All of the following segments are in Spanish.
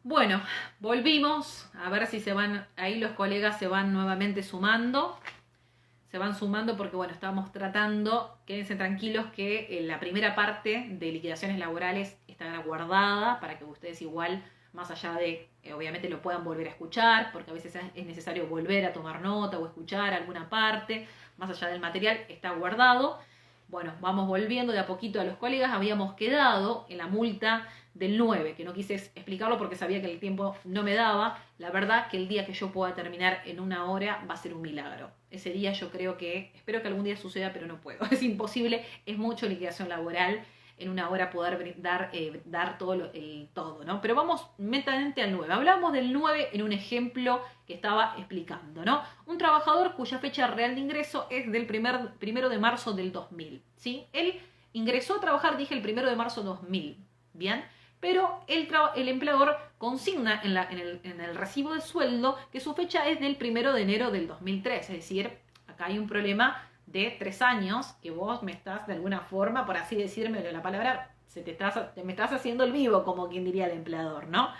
Bueno, volvimos. A ver si se van, ahí los colegas se van nuevamente sumando. Se van sumando porque, bueno, estábamos tratando, quédense tranquilos que la primera parte de liquidaciones laborales está guardada para que ustedes igual, más allá de, obviamente lo puedan volver a escuchar, porque a veces es necesario volver a tomar nota o escuchar alguna parte, más allá del material, está guardado. Bueno, vamos volviendo de a poquito a los colegas. Habíamos quedado en la multa del 9, que no quise explicarlo porque sabía que el tiempo no me daba. La verdad que el día que yo pueda terminar en 1 hora va a ser un milagro. Ese día yo creo que, espero que algún día suceda, pero no puedo. Es imposible, es mucho liquidación laboral en 1 hora poder dar todo, todo, ¿no? Pero vamos mentalmente al 9. Hablamos del 9 en un ejemplo que estaba explicando, ¿no? Un trabajador cuya fecha real de ingreso es del primero de marzo del 2000, ¿sí? Él ingresó a trabajar, dije, el 1 de marzo 2000, ¿bien? Pero el empleador consigna en el recibo de sueldo que su fecha es del 1 de enero del 2003, es decir, acá hay un problema de 3 años que vos me estás de alguna forma, por así decirme la palabra, me estás haciendo el vivo, como quien diría el empleador, ¿no?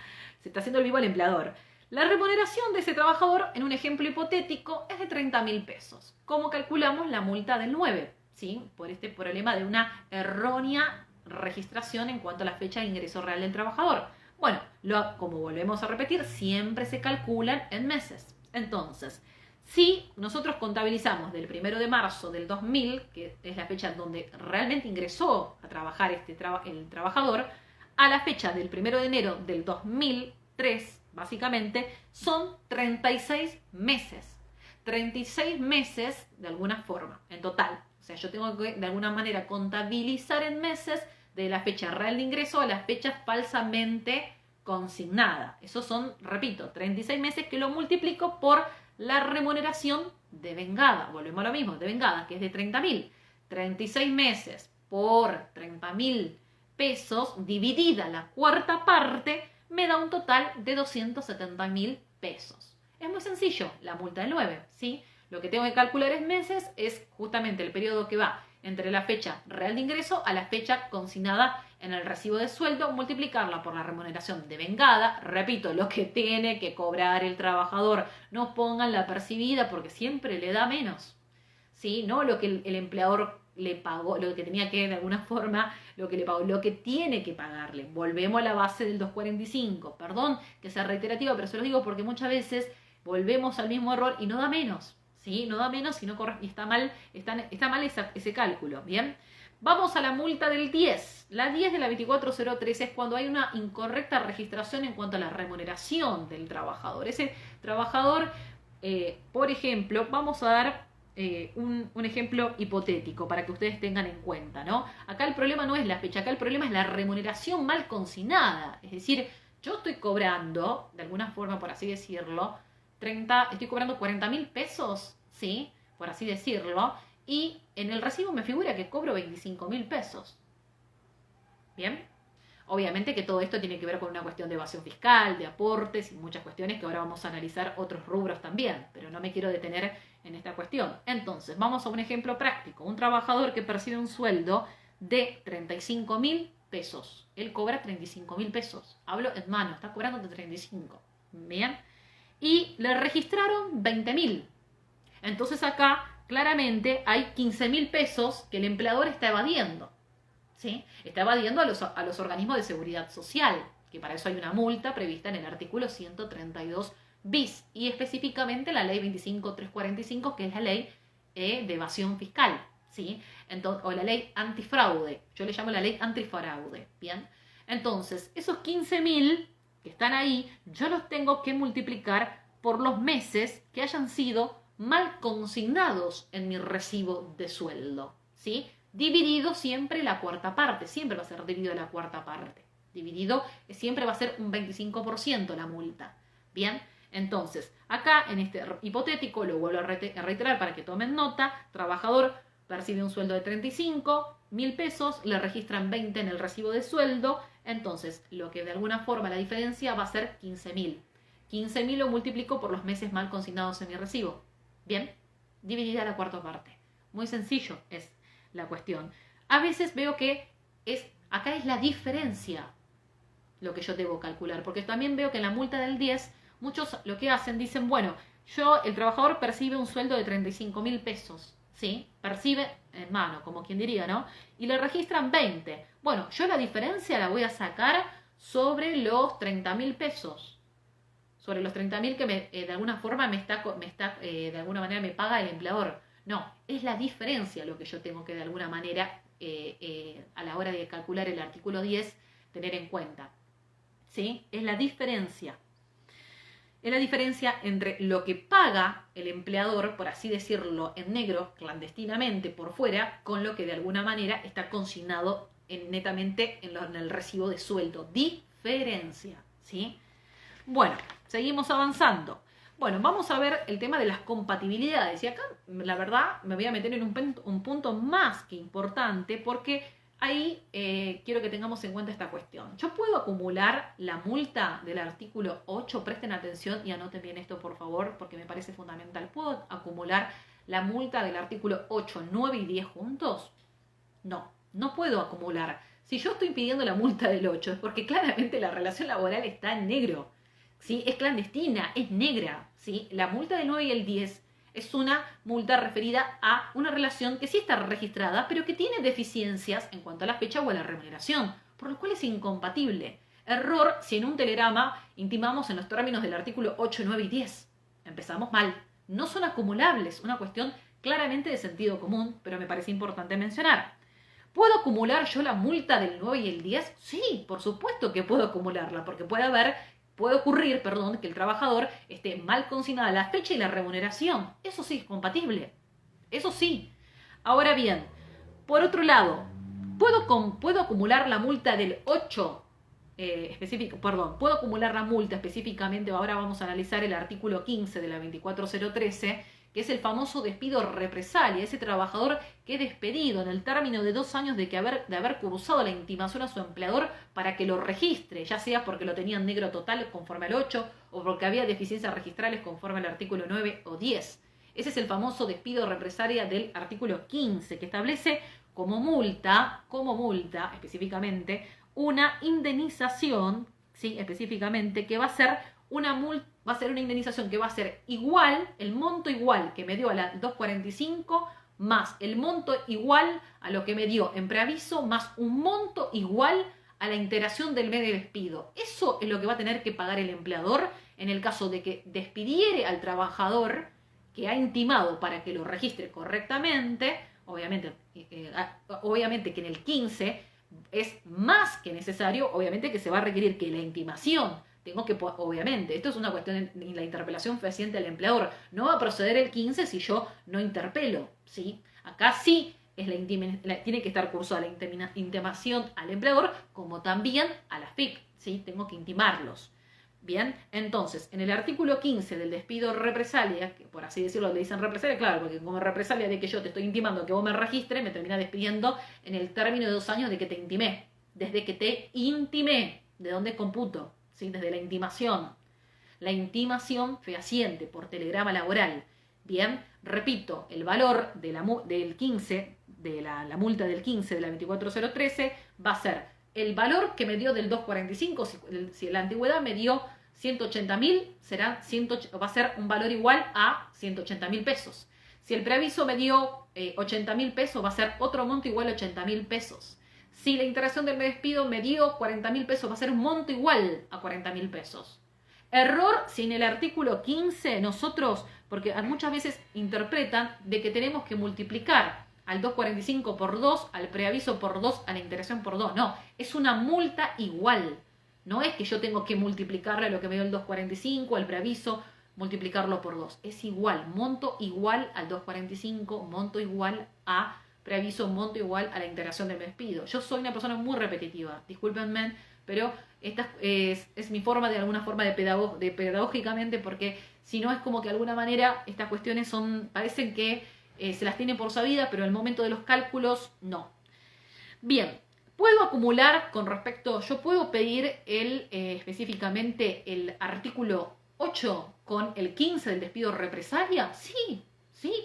Se está haciendo el vivo el empleador. La remuneración de ese trabajador, en un ejemplo hipotético, es de 30.000 pesos. ¿Cómo calculamos la multa del 9? ¿Sí? Por este problema de una errónea registración en cuanto a la fecha de ingreso real del trabajador. Bueno, como volvemos a repetir, siempre se calculan en meses. Entonces, si nosotros contabilizamos del 1 de marzo del 2000, que es la fecha donde realmente ingresó a trabajar el trabajador, a la fecha del 1 de enero del 2003, básicamente, son 36 meses. 36 meses de alguna forma, en total. O sea, yo tengo que de alguna manera contabilizar en meses de la fecha real de ingreso a la fecha falsamente consignada. Esos son, repito, 36 meses que lo multiplico por la remuneración de vengada. Volvemos a lo mismo, de vengada, que es de 30.000. 36 meses por 30.000 pesos, dividida la cuarta parte, me da un total de 270.000 pesos. Es muy sencillo, la multa del 9, ¿sí? Lo que tengo que calcular en meses es justamente el periodo que va entre la fecha real de ingreso a la fecha consignada en el recibo de sueldo, multiplicarla por la remuneración de vengada, repito, lo que tiene que cobrar el trabajador, no pongan la percibida porque siempre le da menos, ¿sí? No lo que el empleador le pagó, lo que tenía que de alguna forma, lo que le pagó, lo que tiene que pagarle. Volvemos a la base del 245, perdón que sea reiterativa, pero se los digo porque muchas veces volvemos al mismo error y no da menos, ¿sí? No da menos y, no y está mal, está mal ese cálculo, ¿bien? Vamos a la multa del 10. La 10 de la 24013 es cuando hay una incorrecta registración en cuanto a la remuneración del trabajador. Ese trabajador, por ejemplo, vamos a dar un ejemplo hipotético para que ustedes tengan en cuenta, ¿no? Acá el problema no es la fecha, acá el problema es la remuneración mal consignada. Es decir, yo estoy cobrando, de alguna forma, por así decirlo, estoy cobrando 40.000 pesos, ¿sí? Por así decirlo, y en el recibo me figura que cobro 25.000 pesos. ¿Bien? Obviamente que todo esto tiene que ver con una cuestión de evasión fiscal, de aportes y muchas cuestiones que ahora vamos a analizar otros rubros también, pero no me quiero detener en esta cuestión. Entonces, vamos a un ejemplo práctico. Un trabajador que percibe un sueldo de 35.000 pesos. Él cobra 35.000 pesos. Hablo en mano, está cobrando de 35. ¿Bien? Y le registraron 20.000. Entonces acá claramente hay 15.000 pesos que el empleador está evadiendo. ¿Sí? Está evadiendo a los organismos de seguridad social, que para eso hay una multa prevista en el artículo 132 bis y específicamente la ley 25345, que es la ley de evasión fiscal, ¿sí? Entonces, o la ley antifraude, yo le llamo la ley antifraude, ¿bien? Entonces, esos 15.000 que están ahí, yo los tengo que multiplicar por los meses que hayan sido mal consignados en mi recibo de sueldo, ¿sí? Dividido siempre la cuarta parte, siempre va a ser dividido la cuarta parte. Dividido siempre va a ser un 25% la multa. Bien, entonces, acá en este hipotético, lo vuelvo a reiterar para que tomen nota, trabajador percibe un sueldo de 35.000 pesos, le registran 20 en el recibo de sueldo, entonces lo que de alguna forma la diferencia va a ser 15.000. 15.000 lo multiplico por los meses mal consignados en mi recibo. Bien, dividida la cuarta parte. Muy sencillo es la cuestión. A veces veo que acá es la diferencia lo que yo debo calcular, porque también veo que en la multa del 10, muchos lo que hacen, dicen, bueno, el trabajador percibe un sueldo de 35.000 pesos, ¿sí? Percibe en mano, como quien diría, ¿no? Y le registran 20. Bueno, yo la diferencia la voy a sacar sobre los 30.000 pesos. Sobre los 30.000 que de alguna forma de alguna manera me paga el empleador. No, es la diferencia lo que yo tengo que de alguna manera a la hora de calcular el artículo 10 tener en cuenta. ¿Sí? Es la diferencia. Es la diferencia entre lo que paga el empleador, por así decirlo, en negro, clandestinamente por fuera, con lo que de alguna manera está consignado netamente en el recibo de sueldo. Diferencia, ¿sí? Bueno, seguimos avanzando. Bueno, vamos a ver el tema de las compatibilidades. Y acá, la verdad, me voy a meter en un punto más que importante porque ahí quiero que tengamos en cuenta esta cuestión. Yo puedo acumular la multa del artículo 8, presten atención y anoten bien esto por favor porque me parece fundamental. ¿Puedo acumular la multa del artículo 8, 9 y 10 juntos? No, no puedo acumular. Si yo estoy pidiendo la multa del 8 es porque claramente la relación laboral está en negro. ¿Sí? Es clandestina, es negra. ¿Sí? La multa del 9 y el 10 es una multa referida a una relación que sí está registrada, pero que tiene deficiencias en cuanto a la fecha o a la remuneración, por lo cual es incompatible. Error si en un telegrama intimamos en los términos del artículo 8, 9 y 10. Empezamos mal. No son acumulables, una cuestión claramente de sentido común, pero me parece importante mencionar. ¿Puedo acumular yo la multa del 9 y el 10? Sí, por supuesto que puedo acumularla, porque puede ocurrir, que el trabajador esté mal consignada la fecha y la remuneración. Eso sí es compatible. Eso sí. Ahora bien, por otro lado, ¿puedo acumular la multa del 8 puedo acumular la multa específicamente, ahora vamos a analizar el artículo 15 de la 24013, que es el famoso despido represalia, ese trabajador que es despedido en el término de 2 años de haber cursado la intimación a su empleador para que lo registre, ya sea porque lo tenía en negro total conforme al 8 o porque había deficiencias registrales conforme al artículo 9 o 10. Ese es el famoso despido represalia del artículo 15, que establece como multa específicamente, una indemnización, ¿sí? Específicamente, que va a ser una indemnización que va a ser igual, el monto igual que me dio a la 245, más el monto igual a lo que me dio en preaviso, más un monto igual a la integración del mes de despido. Eso es lo que va a tener que pagar el empleador en el caso de que despidiere al trabajador que ha intimado para que lo registre correctamente. Obviamente que en el 15 es más que necesario, obviamente que se va a requerir que la intimación, obviamente, esto es una cuestión de la interpelación fehaciente al empleador, no va a proceder el 15 si yo no interpelo, ¿sí? Acá sí tiene que estar cursada la intimación al empleador, como también a la FIC, ¿sí? Tengo que intimarlos. Bien, entonces, en el artículo 15 del despido represalia, que por así decirlo le dicen represalia, claro, porque como represalia de que yo te estoy intimando que vos me registres, me termina despidiendo en el término de 2 años de que te intimé. Desde que te intimé, ¿de dónde computo? ¿Sí? Desde la intimación. La intimación fehaciente por telegrama laboral. Bien, repito, el valor de del 15, de la multa del 15 de la 24013 va a ser el valor que me dio del 245, si la antigüedad me dio 180.000, va a ser un valor igual a 180.000 pesos. Si el preaviso me dio 80.000 pesos, va a ser otro monto igual a 80.000 pesos. Si la integración del despido me dio 40.000 pesos, va a ser un monto igual a 40.000 pesos. Error si en el artículo 15 nosotros, porque muchas veces interpretan de que tenemos que multiplicar al 245 por 2, al preaviso por 2, a la integración por 2. No, es una multa igual. No es que yo tengo que multiplicarle lo que me dio el 245, al preaviso, multiplicarlo por 2. Es igual, monto igual al 245, monto igual a preaviso, monto igual a la integración del despido. Yo soy una persona muy repetitiva, discúlpenme, pero esta es mi forma, de alguna forma, de pedagógicamente, porque si no es como que de alguna manera estas cuestiones parecen que se las tiene por sabida, pero en el momento de los cálculos, no. Bien, ¿puedo acumular yo puedo pedir específicamente el artículo 8 con el 15 del despido represalia? Sí,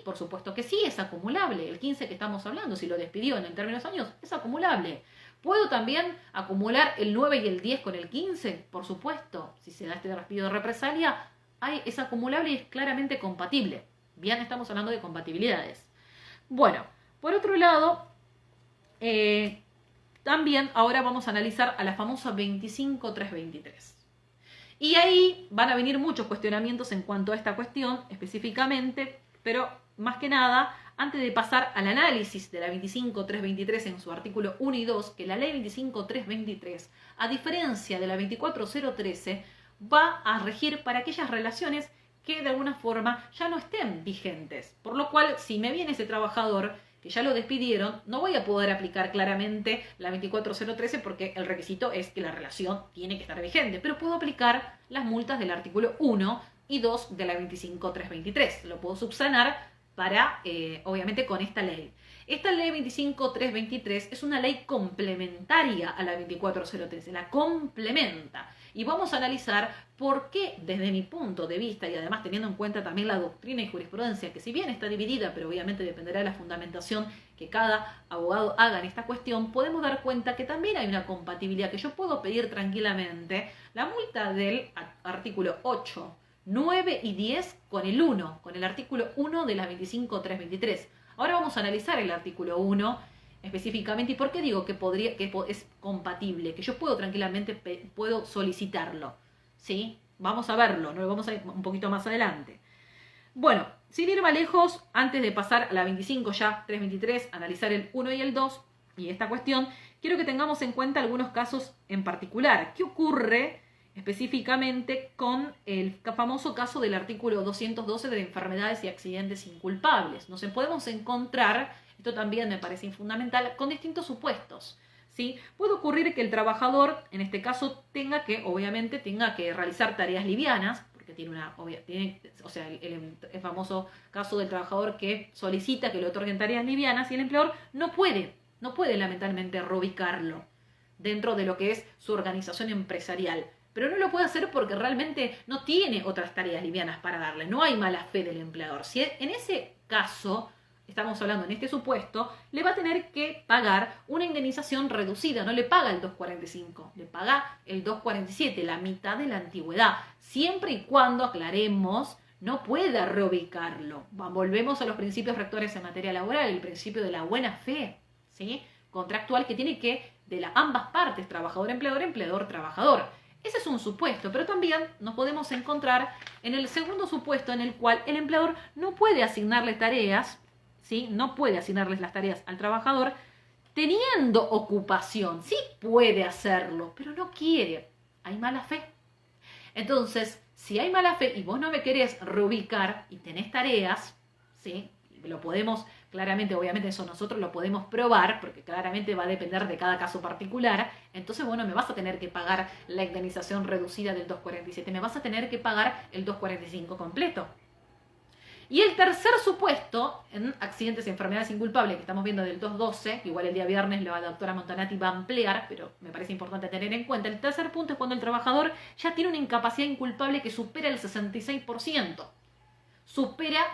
por supuesto que sí, es acumulable. El 15 que estamos hablando, si lo despidió en el término de los años, es acumulable. ¿Puedo también acumular el 9 y el 10 con el 15? Por supuesto, si se da este despido de represalia, es acumulable y es claramente compatible. Bien, estamos hablando de compatibilidades. Bueno, por otro lado, también ahora vamos a analizar a la famosa 25323. Y ahí van a venir muchos cuestionamientos en cuanto a esta cuestión específicamente, pero más que nada, antes de pasar al análisis de la 25323 en su artículo 1 y 2, que la ley 25323, a diferencia de la 24013, va a regir para aquellas relaciones que de alguna forma ya no estén vigentes. Por lo cual, si me viene ese trabajador que ya lo despidieron, no voy a poder aplicar claramente la 24013 porque el requisito es que la relación tiene que estar vigente, pero puedo aplicar las multas del artículo 1 y 2 de la 25323. Lo puedo subsanar para, obviamente, con esta ley. Esta ley 25323 es una ley complementaria a la 24013, la complementa. Y vamos a analizar por qué, desde mi punto de vista, y además teniendo en cuenta también la doctrina y jurisprudencia, que si bien está dividida, pero obviamente dependerá de la fundamentación que cada abogado haga en esta cuestión, podemos dar cuenta que también hay una compatibilidad, que yo puedo pedir tranquilamente la multa del artículo 8, 9 y 10 con el 1, con el artículo 1 de la 25323. Ahora vamos a analizar el artículo 1 específicamente y por qué digo que es compatible, que yo puedo tranquilamente puedo solicitarlo, ¿sí? Vamos a verlo, ¿no? Vamos a ir un poquito más adelante. Bueno, sin ir más lejos, antes de pasar a la 25 ya, 323, analizar el 1 y el 2 y esta cuestión, quiero que tengamos en cuenta algunos casos en particular. ¿Qué ocurre específicamente con el famoso caso del artículo 212 de enfermedades y accidentes inculpables? Nos podemos encontrar, esto también me parece fundamental, con distintos supuestos, ¿sí? Puede ocurrir que el trabajador, en este caso, obviamente tenga que realizar tareas livianas, porque tiene el famoso caso del trabajador que solicita que le otorguen tareas livianas y el empleador no puede lamentablemente reubicarlo dentro de lo que es su organización empresarial. Pero no lo puede hacer porque realmente no tiene otras tareas livianas para darle. No hay mala fe del empleador. Si en ese caso, estamos hablando en este supuesto, le va a tener que pagar una indemnización reducida. No le paga el 245, le paga el 247, la mitad de la antigüedad. Siempre y cuando, aclaremos, no pueda reubicarlo. Volvemos a los principios rectores en materia laboral, el principio de la buena fe, ¿sí? Contractual que tiene que, de ambas partes, trabajador-empleador, empleador-trabajador. Ese es un supuesto, pero también nos podemos encontrar en el segundo supuesto en el cual el empleador no puede asignarle tareas, ¿sí? No puede asignarles las tareas al trabajador teniendo ocupación. Sí puede hacerlo, pero no quiere. Hay mala fe. Entonces, si hay mala fe y vos no me querés reubicar y tenés tareas, ¿sí? Lo podemos, claramente, obviamente eso nosotros lo podemos probar, porque claramente va a depender de cada caso particular. Entonces, bueno, me vas a tener que pagar la indemnización reducida del 247, me vas a tener que pagar el 245 completo. Y el tercer supuesto, en accidentes y enfermedades inculpables, que estamos viendo del 212, igual el día viernes la doctora Montanati va a ampliar, pero me parece importante tener en cuenta, el tercer punto es cuando el trabajador ya tiene una incapacidad inculpable que supera el 66%. Es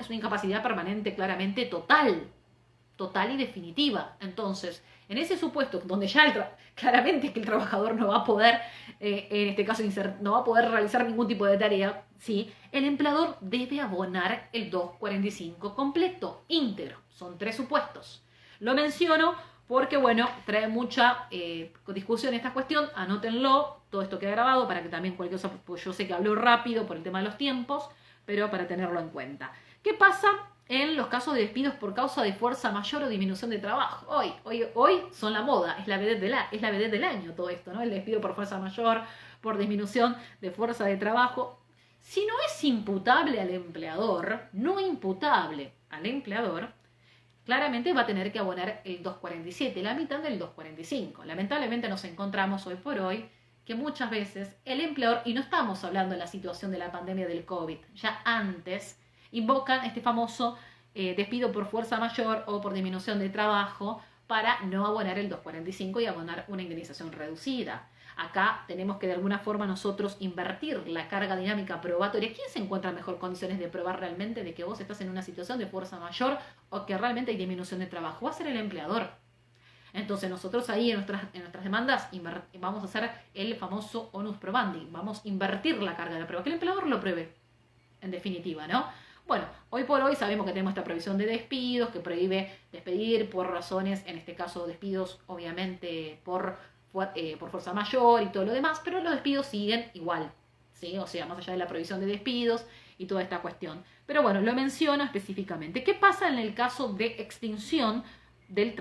una incapacidad permanente claramente total y definitiva. Entonces, en ese supuesto donde ya claramente que el trabajador no va a poder, en este caso, no va a poder realizar ningún tipo de tarea, ¿sí? El empleador debe abonar el 245 completo, íntegro. Son 3 supuestos. Lo menciono porque, bueno, trae mucha discusión esta cuestión. Anótenlo, todo esto queda grabado para que también cualquier cosa, pues yo sé que hablo rápido por el tema de los tiempos, pero para tenerlo en cuenta. ¿Qué pasa en los casos de despidos por causa de fuerza mayor o disminución de trabajo? Hoy son la moda, es la vedette del año todo esto, ¿no? El despido por fuerza mayor, por disminución de fuerza de trabajo. Si no es imputable al empleador, claramente va a tener que abonar el 247, la mitad del 245. Lamentablemente nos encontramos hoy por hoy que muchas veces el empleador, y no estamos hablando de la situación de la pandemia del COVID, ya antes invocan este famoso despido por fuerza mayor o por disminución de trabajo para no abonar el 245 y abonar una indemnización reducida. Acá tenemos que de alguna forma nosotros invertir la carga dinámica probatoria. ¿Quién se encuentra en mejor condiciones de probar realmente de que vos estás en una situación de fuerza mayor o que realmente hay disminución de trabajo? Va a ser el empleador. Entonces nosotros ahí en nuestras demandas vamos a hacer el famoso onus probandi, vamos a invertir la carga de la prueba, que el empleador lo pruebe, en definitiva, ¿no? Bueno, hoy por hoy sabemos que tenemos esta prohibición de despidos, que prohíbe despedir por razones, en este caso despidos obviamente por fuerza mayor y todo lo demás, pero los despidos siguen igual, ¿sí? O sea, más allá de la prohibición de despidos y toda esta cuestión. Pero bueno, lo menciono específicamente. ¿Qué pasa en el caso de extinción del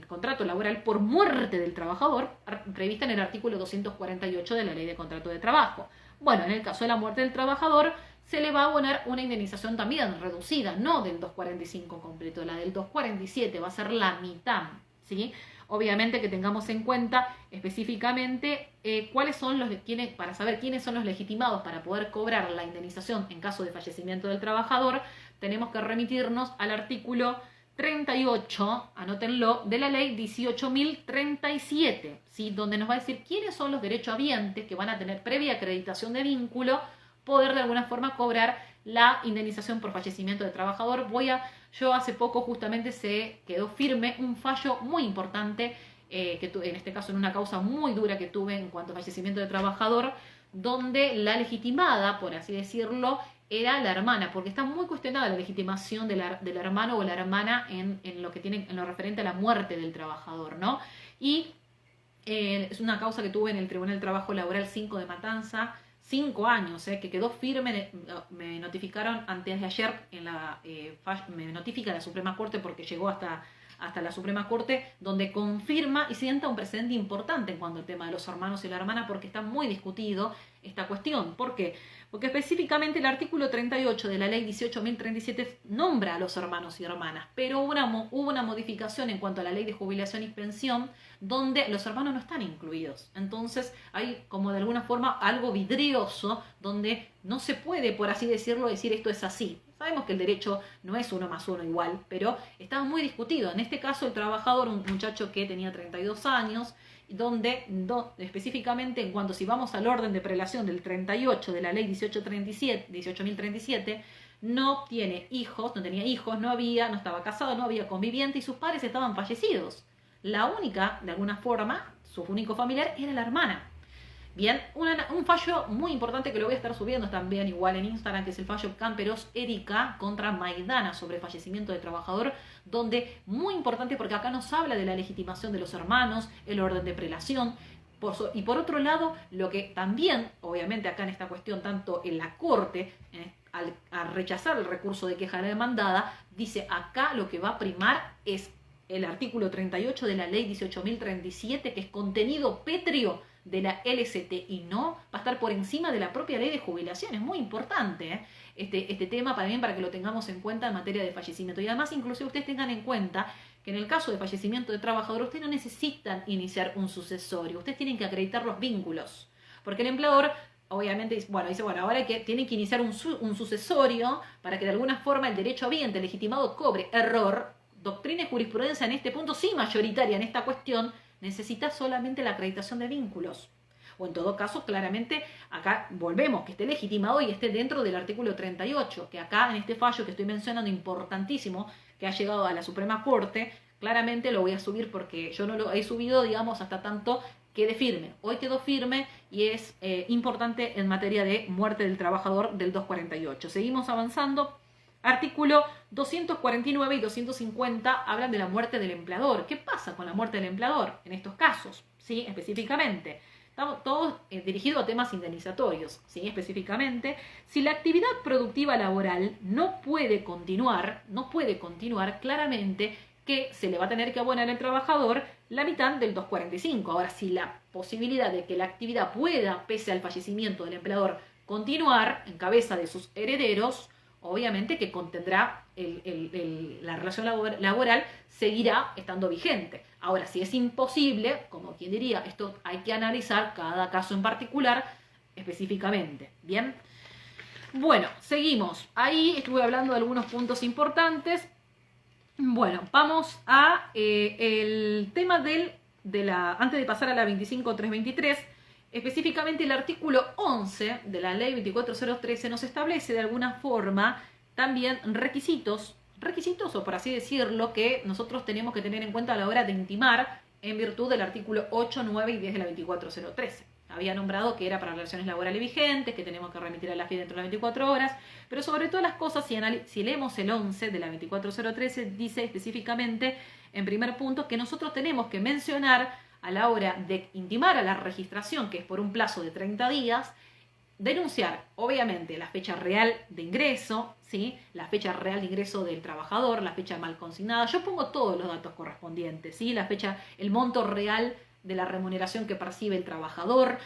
contrato laboral por muerte del trabajador, prevista en el artículo 248 de la Ley de Contrato de Trabajo? Bueno, en el caso de la muerte del trabajador, se le va a abonar una indemnización también reducida, no del 245 completo, la del 247 va a ser la mitad, ¿sí? Obviamente que tengamos en cuenta específicamente cuáles son para saber quiénes son los legitimados para poder cobrar la indemnización en caso de fallecimiento del trabajador, tenemos que remitirnos al artículo 38, anótenlo, de la ley 18.037, ¿sí? Donde nos va a decir quiénes son los derechohabientes que van a tener previa acreditación de vínculo, poder de alguna forma cobrar la indemnización por fallecimiento del trabajador. Yo hace poco justamente se quedó firme un fallo muy importante, en este caso en una causa muy dura que tuve en cuanto a fallecimiento de trabajador, donde la legitimada, por así decirlo, era la hermana, porque está muy cuestionada la legitimación del hermano o la hermana en lo referente a la muerte del trabajador, ¿no? Y es una causa que tuve en el Tribunal del Trabajo Laboral 5 de Matanza, 5 años, que quedó firme. Me notificaron antes de ayer, me notifica la Suprema Corte porque llegó hasta la Suprema Corte, donde confirma y sienta un precedente importante en cuanto al tema de los hermanos y la hermana, porque está muy discutido esta cuestión. ¿Por qué? Porque específicamente el artículo 38 de la ley 18.037 nombra a los hermanos y hermanas, pero hubo una modificación en cuanto a la ley de jubilación y pensión, donde los hermanos no están incluidos. Entonces hay como de alguna forma algo vidrioso, donde no se puede, por así decirlo, decir esto es así. Sabemos que el derecho no es 1 más 1 igual, pero estaba muy discutido. En este caso el trabajador, un muchacho que tenía 32 años, donde específicamente en cuanto si vamos al orden de prelación del 38 de la ley 18.037, no tenía hijos, no estaba casado, no había conviviente y sus padres estaban fallecidos. La única, de alguna forma, su único familiar era la hermana. Bien, un fallo muy importante que lo voy a estar subiendo también igual en Instagram, que es el fallo Camperos Erika contra Maidana sobre fallecimiento de trabajador, donde muy importante porque acá nos habla de la legitimación de los hermanos, el orden de prelación, y por otro lado, lo que también, obviamente acá en esta cuestión, tanto en la Corte, al rechazar el recurso de queja de la demandada, dice acá lo que va a primar es el artículo 38 de la ley 18.037, que es contenido pétreo de la LCT y no va a estar por encima de la propia ley de jubilación. Es muy importante este tema también para que lo tengamos en cuenta en materia de fallecimiento. Y además, inclusive ustedes tengan en cuenta que en el caso de fallecimiento de trabajador, ustedes no necesitan iniciar un sucesorio, ustedes tienen que acreditar los vínculos, porque el empleador obviamente dice, ahora tienen que iniciar un sucesorio para que de alguna forma el derechohabiente legitimado cobre. Error. Doctrina y jurisprudencia en este punto, sí mayoritaria en esta cuestión, necesita solamente la acreditación de vínculos. O en todo caso, claramente, acá volvemos, que esté legitimado y esté dentro del artículo 38, que acá en este fallo que estoy mencionando, importantísimo, que ha llegado a la Suprema Corte, claramente lo voy a subir porque yo no lo he subido, digamos, hasta tanto quede firme. Hoy quedó firme y es importante en materia de muerte del trabajador del 248. Seguimos avanzando. Artículo 249 y 250 hablan de la muerte del empleador. ¿Qué pasa con la muerte del empleador en estos casos? ¿Sí? Específicamente. Estamos todos dirigidos a temas indemnizatorios. ¿Sí? Específicamente, si la actividad productiva laboral no puede continuar, claramente que se le va a tener que abonar al trabajador la mitad del 245. Ahora, si la posibilidad de que la actividad pueda, pese al fallecimiento del empleador, continuar en cabeza de sus herederos, obviamente que contendrá la relación laboral, seguirá estando vigente. Ahora, si es imposible, como quien diría, esto hay que analizar cada caso en particular específicamente. Bien, bueno, seguimos. Ahí estuve hablando de algunos puntos importantes. Bueno, vamos a el tema antes de pasar a la 25.323. Específicamente el artículo 11 de la ley 24.013 nos establece de alguna forma también requisitos o por así decirlo, que nosotros tenemos que tener en cuenta a la hora de intimar en virtud del artículo 8, 9 y 10 de la 24013. Había nombrado que era para relaciones laborales vigentes, que tenemos que remitir a la FIP dentro de las 24 horas, pero sobre todas las cosas, si leemos el 11 de la 24013, dice específicamente, en primer punto, que nosotros tenemos que mencionar a la hora de intimar a la registración, que es por un plazo de 30 días, denunciar, obviamente, la fecha real de ingreso, ¿sí? La fecha real de ingreso del trabajador, la fecha mal consignada. Yo pongo todos los datos correspondientes, ¿sí? La fecha, el monto real de la remuneración que percibe el trabajador.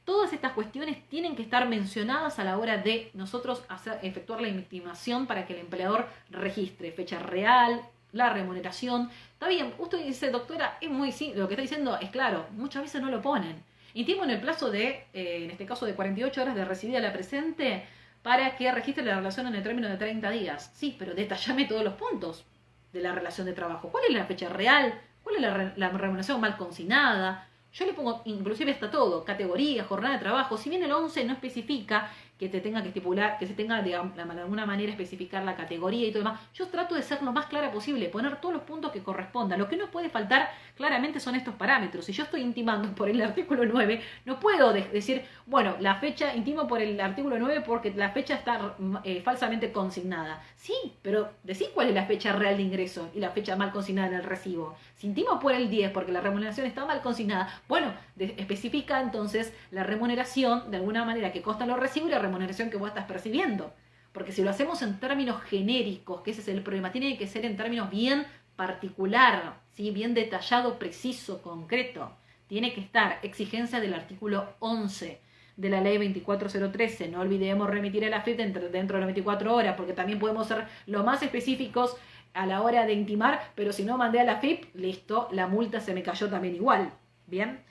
Todas estas cuestiones tienen que estar mencionadas a la hora de nosotros efectuar la intimación para que el empleador registre fecha real, la remuneración. Está bien, usted dice, doctora, es muy simple, lo que está diciendo es claro, muchas veces no lo ponen. Intimo en el plazo de, en este caso de 48 horas de recibida la presente, para que registre la relación en el término de 30 días. Sí, pero detallame todos los puntos de la relación de trabajo. ¿Cuál es la fecha real? ¿Cuál es la remuneración mal consignada? Yo le pongo, inclusive está todo, categoría, jornada de trabajo. Si bien el 11 no especifica que te tenga que estipular, que se tenga digamos, de alguna manera especificar la categoría y todo demás, yo trato de ser lo más clara posible, poner todos los puntos que correspondan. Lo que no puede faltar claramente son estos parámetros. Si yo estoy intimando por el artículo 9, no puedo decir, bueno, la fecha, intimo por el artículo 9 porque la fecha está falsamente consignada. Sí, pero decí cuál es la fecha real de ingreso y la fecha mal consignada en el recibo. Si intimo por el 10 porque la remuneración está mal consignada, bueno, especifica entonces la remuneración de alguna manera que consta en los recibos y la remuneración que vos estás percibiendo. Porque si lo hacemos en términos genéricos, que ese es el problema, tiene que ser en términos bien particular, ¿sí? Bien detallado, preciso, concreto. Tiene que estar exigencia del artículo 11 de la ley 24013. No olvidemos remitir a la FIP dentro de las 24 horas, porque también podemos ser lo más específicos a la hora de intimar, pero si no mandé a la FIP, listo, la multa se me cayó también igual. ¿Bien?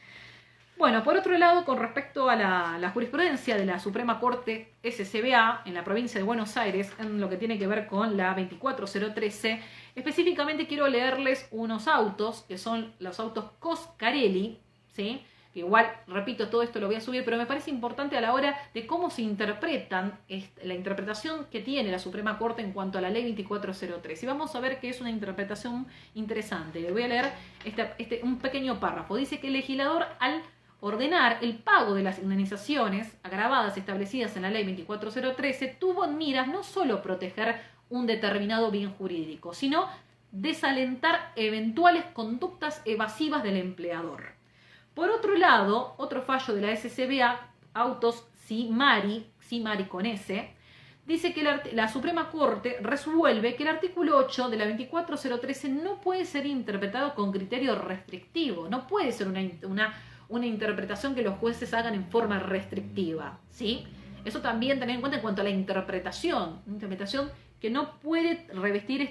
Bueno, por otro lado, con respecto a la jurisprudencia de la Suprema Corte SCBA en la provincia de Buenos Aires, en lo que tiene que ver con la 24013, específicamente quiero leerles unos autos, que son los autos Coscarelli, ¿sí? Que igual, repito, todo esto lo voy a subir, pero me parece importante a la hora de cómo se interpretan, la interpretación que tiene la Suprema Corte en cuanto a la ley 24013. Y vamos a ver que es una interpretación interesante. Le voy a leer un pequeño párrafo. Dice que el legislador, al ordenar el pago de las indemnizaciones agravadas establecidas en la ley 24013, tuvo en miras no solo proteger un determinado bien jurídico, sino desalentar eventuales conductas evasivas del empleador. Por otro lado, otro fallo de la SCBA, Autos Simari con S, dice que la Suprema Corte resuelve que el artículo 8 de la 24013 no puede ser interpretado con criterio restrictivo, no puede ser una interpretación que los jueces hagan en forma restrictiva, ¿sí? Eso también tener en cuenta en cuanto a la interpretación, una interpretación que no puede revestir,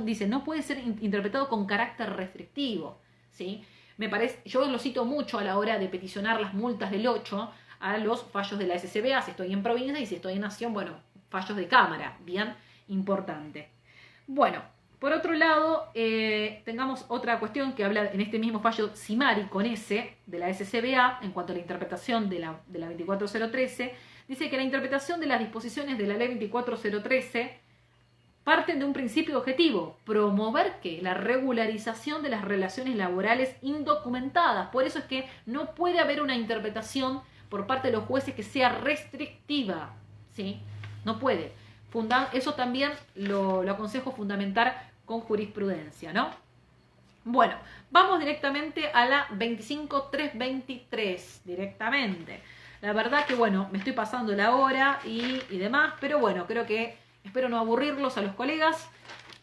dice, no puede ser interpretado con carácter restrictivo, ¿sí? Me parece, yo lo cito mucho a la hora de peticionar las multas del 8 a los fallos de la SCBA, si estoy en provincia y si estoy en nación, bueno, fallos de cámara, bien importante. Bueno, por otro lado, tengamos otra cuestión que habla en este mismo fallo Simari con S de la SCBA en cuanto a la interpretación de la 24013, dice que la interpretación de las disposiciones de la ley 24013 parten de un principio objetivo, promover que la regularización de las relaciones laborales indocumentadas. Por eso es que no puede haber una interpretación por parte de los jueces que sea restrictiva, ¿sí? No puede. Eso también lo aconsejo fundamentar con jurisprudencia, ¿no? Bueno, vamos directamente a la 25323, directamente. La verdad que, bueno, me estoy pasando la hora y demás, pero bueno, creo que espero no aburrirlos a los colegas.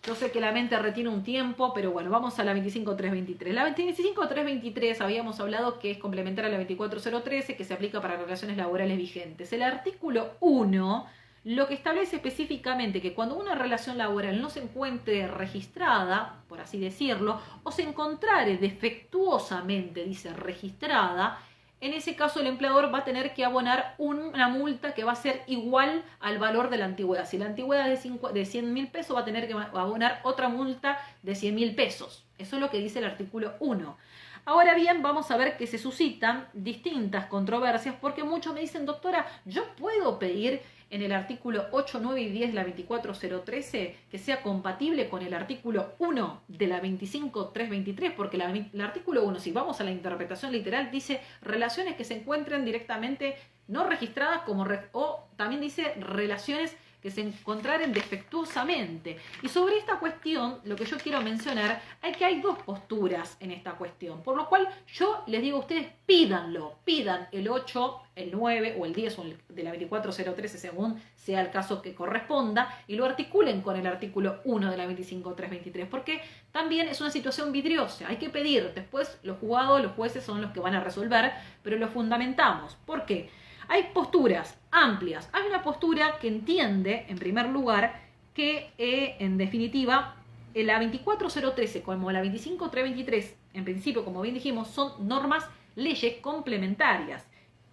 Yo sé que la mente retiene un tiempo, pero bueno, vamos a la 25323. La 25323 habíamos hablado que es complementaria a la 24013, que se aplica para relaciones laborales vigentes. El artículo 1 lo que establece específicamente que cuando una relación laboral no se encuentre registrada, por así decirlo, o se encontrare defectuosamente, dice, registrada, en ese caso el empleador va a tener que abonar una multa que va a ser igual al valor de la antigüedad. Si la antigüedad es de 100.000 pesos, va a tener que abonar otra multa de 100.000 pesos. Eso es lo que dice el artículo 1. Ahora bien, vamos a ver que se suscitan distintas controversias porque muchos me dicen, doctora, ¿yo puedo pedir en el artículo 8, 9 y 10 de la 24013 que sea compatible con el artículo 1 de la 25323? Porque el artículo 1, si vamos a la interpretación literal, dice relaciones que se encuentren directamente no registradas como o también dice relaciones que se encontraren defectuosamente. Y sobre esta cuestión, lo que yo quiero mencionar es que hay dos posturas en esta cuestión, por lo cual yo les digo a ustedes, pídanlo, pidan el 8, el 9 o el 10 o el de la 24013 según sea el caso que corresponda y lo articulen con el artículo 1 de la 25323, porque también es una situación vidriosa, hay que pedir, después los juzgados, los jueces son los que van a resolver, pero lo fundamentamos. ¿Por qué? Hay posturas amplias. Hay una postura que entiende, en primer lugar, que en definitiva la 24013 como la 25323, en principio, como bien dijimos, son normas, leyes complementarias.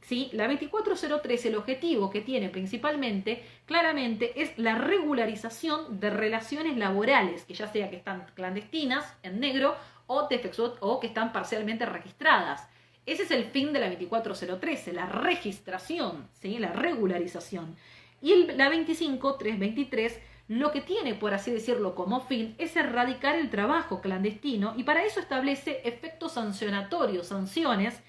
¿Sí? La 24013, el objetivo que tiene principalmente, claramente, es la regularización de relaciones laborales, que ya sea que están clandestinas, en negro, o que están parcialmente registradas. Ese es el fin de la 24013, la registración, ¿sí? La regularización. Y la 25323 lo que tiene, por así decirlo, como fin es erradicar el trabajo clandestino y para eso establece efectos sancionatorios, sanciones,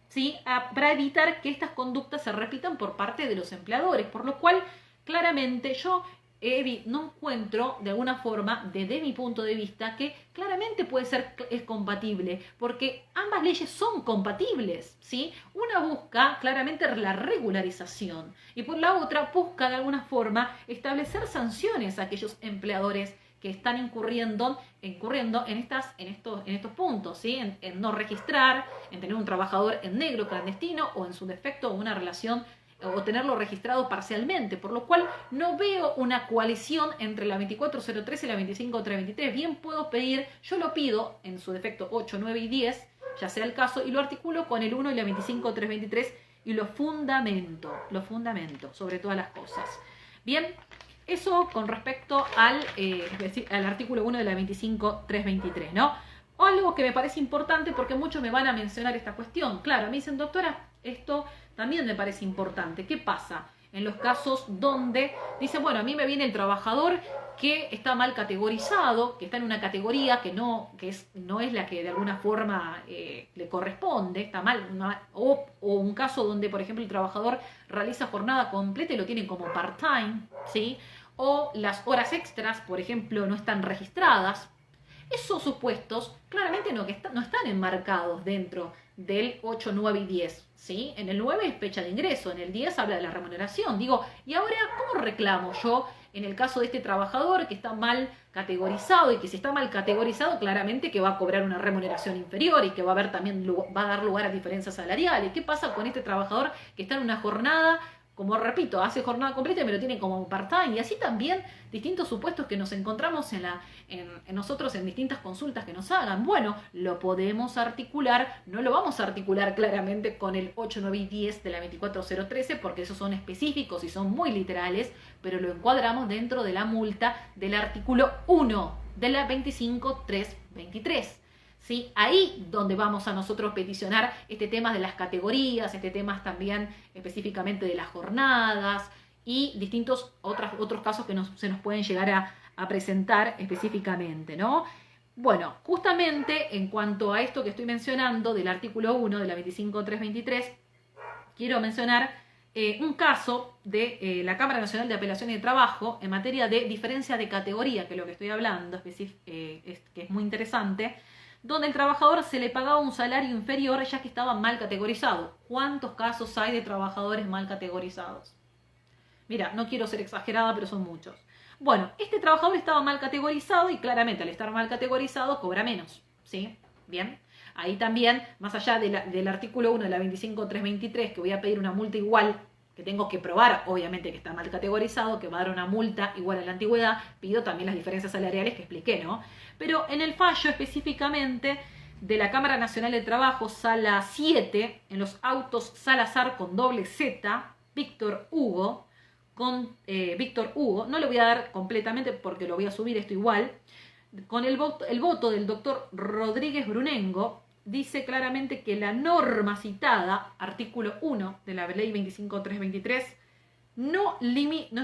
¿sí? Para evitar que estas conductas se repitan por parte de los empleadores, por lo cual claramente yo no encuentro de alguna forma, desde mi punto de vista, que claramente es compatible, porque ambas leyes son compatibles, ¿sí? Una busca claramente la regularización y por la otra busca de alguna forma establecer sanciones a aquellos empleadores que están incurriendo en estos puntos, ¿sí? En no registrar, en tener un trabajador en negro clandestino o en su defecto una relación o tenerlo registrado parcialmente, por lo cual no veo una coalición entre la 24013 y la 25323. Bien puedo pedir, yo lo pido en su defecto 8, 9 y 10, ya sea el caso, y lo articulo con el 1 y la 25323 y lo fundamento sobre todas las cosas. Bien, eso con respecto al artículo 1 de la 25323, ¿no? Algo que me parece importante porque muchos me van a mencionar esta cuestión. Claro, me dicen, doctora, esto también me parece importante. ¿Qué pasa? En los casos donde dice, bueno, a mí me viene el trabajador que está mal categorizado, que está en una categoría que no es la que de alguna forma le corresponde, está mal, o un caso donde, por ejemplo, el trabajador realiza jornada completa y lo tienen como part-time, ¿sí? O las horas extras, por ejemplo, no están registradas. Esos supuestos claramente no están enmarcados dentro del 8, 9 y 10, ¿sí? En el 9 es fecha de ingreso, en el 10 habla de la remuneración. Digo, ¿y ahora cómo reclamo yo en el caso de este trabajador que está mal categorizado y que si está mal categorizado claramente que va a cobrar una remuneración inferior y que va a dar lugar a diferencias salariales? ¿Qué pasa con este trabajador que está en una jornada, como repito, hace jornada completa y me lo tiene como part-time? Y así también distintos supuestos que nos encontramos en nosotros en distintas consultas que nos hagan. Bueno, lo podemos articular, no lo vamos a articular claramente con el 8, 9 y 10 de la 24013 porque esos son específicos y son muy literales, pero lo encuadramos dentro de la multa del artículo 1 de la 25323. ¿Sí? Ahí donde vamos a nosotros peticionar este tema de las categorías, este tema también específicamente de las jornadas y distintos otros casos que se nos pueden llegar a presentar específicamente, ¿no? Bueno, justamente en cuanto a esto que estoy mencionando del artículo 1 de la 25323, quiero mencionar un caso de la Cámara Nacional de Apelación y de Trabajo en materia de diferencia de categoría, que es lo que estoy hablando, que es muy interesante, donde el trabajador se le pagaba un salario inferior ya que estaba mal categorizado. ¿Cuántos casos hay de trabajadores mal categorizados? Mira, no quiero ser exagerada, pero son muchos. Bueno, este trabajador estaba mal categorizado y claramente al estar mal categorizado cobra menos, ¿sí? Bien. Ahí también, más allá del artículo 1 de la 25323, que voy a pedir una multa igual, que tengo que probar, obviamente, que está mal categorizado, que va a dar una multa igual a la antigüedad, pido también las diferencias salariales que expliqué, ¿no? Pero en el fallo específicamente de la Cámara Nacional de Trabajo, sala 7, en los autos Salazar con doble Z, Víctor Hugo, no lo voy a dar completamente porque lo voy a subir esto igual, con el voto del doctor Rodríguez Brunengo, dice claramente que la norma citada, artículo 1 de la ley 25.323, no